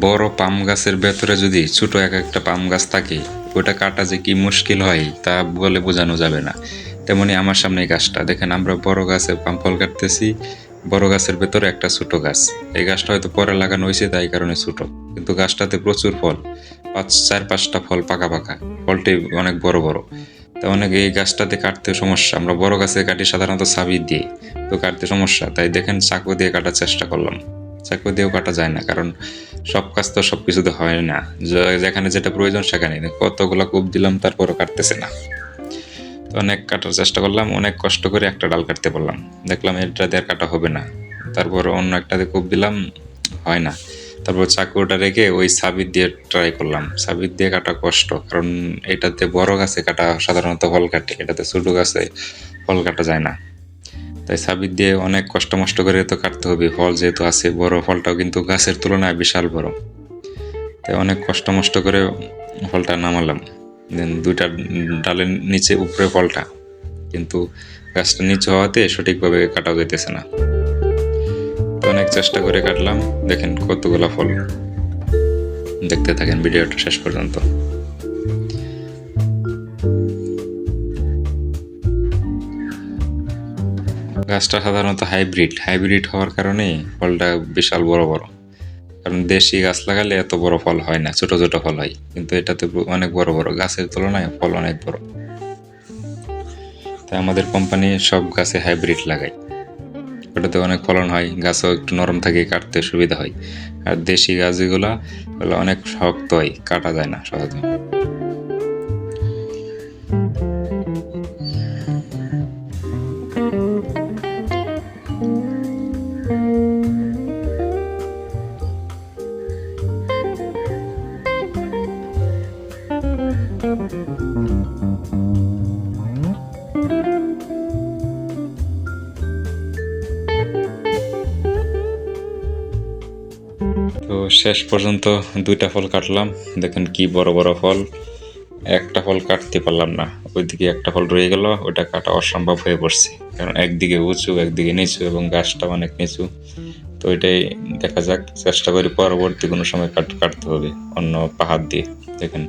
বড় পাম গাছের ভেতরে যদি ছোট এক একটা পাম গাছ থাকে, ওটা কাটা যে কি মুশকিল হয় তা বলে বোঝানো যাবে না। তেমনি আমার সামনে এই গাছটা দেখেন, আমরা বড় গাছে পাম ফল কাটতেছি, বড় গাছের ভেতরে একটা ছোট গাছ। এই গাছটা হয়তো পরে লাগানো হয়েছে তাই কারণে ছোট, কিন্তু গাছটাতে প্রচুর ফল, 4-5টা ফল পাকা পাকা, ফলটি অনেক বড় বড়। তা অনেক এই গাছটাতে কাটতে সমস্যা, আমরা বড় গাছে কাটি সাধারণত ছাবি দিয়ে, তো কাটতে সমস্যা, তাই দেখেন চাকু দিয়ে কাটার চেষ্টা করলাম। চাকু দিয়েও কাটা যায় না, কারণ সব কাজ তো সব কিছুতে হয় না, যেখানে যেটা প্রয়োজন সেখানে। কতগুলা কোপ দিলাম তারপরও কাটতেছে না। তো অনেক কাটার চেষ্টা করলাম, অনেক কষ্ট করে একটা ডাল কাটতে পারলাম, দেখলাম এটা দিয়ে আর কাটা হবে না। তারপর অন্য একটাতে কোপ দিলাম, হয় না। তারপর চাকুটা রেখে ওই সাবির দিয়ে ট্রাই করলাম। সাবির দিয়ে কাটা কষ্ট, কারণ এটাতে বড় গাছে কাটা সাধারণত ফল কাটে, এটাতে ছোটো গাছে ফল কাটা যায় না। তাই সাবির দিয়ে অনেক কষ্ট মষ্ট করে তো কাটতে হবে, ফল যেহেতু আছে, বড় ফলটাও কিন্তু গাছের তুলনায় বিশাল বড়। তাই অনেক কষ্ট মষ্ট করে ফলটা নামালাম, দেন 2টা ডালের নিচে উপরে ফলটা, কিন্তু গাছটা নিচু হওয়াতে সঠিকভাবে কাটাও যেতেছে না। অনেক চেষ্টা করে কাটলাম, দেখেন কতগুলা ফল। দেখতে থাকেন ভিডিওটা শেষ পর্যন্ত। গাছটা সাধারণত হাইব্রিড হওয়ার কারণে ফলটা বিশাল বড় বড়। কারণ দেশি গাছ লাগালে এত বড় ফল হয় না, ছোট ছোট ফল হয়, কিন্তু এটাতে অনেক বড় বড়, গাছের তুলনায় ফল অনেক বড়। তাই আমাদের কোম্পানি সব গাছে হাইব্রিড লাগায়, ওটাতে অনেক ফলন হয়, গাছও একটু নরম থাকে, কাটতে সুবিধা হয়। আর দেশি গাছ যেগুলো অনেক শক্ত হয়, কাটা যায় না সহজে। তো শেষ পর্যন্ত 2টা ফল কাটলাম, দেখেন কি বড় বড় ফল। একটা ফল কাটতে পারলাম না, ওইদিকে একটা ফল রয়ে গেল, ওইটা কাটা অসম্ভব হয়ে পড়ছে, কারণ একদিকে উঁচু একদিকে নিচু এবং গাছটা অনেক নিচু। তো এটাই দেখা যাক, চেষ্টা করি পরবর্তী কোনো সময় কাটতে হবে অন্য পাহাড় দিয়ে। দেখেন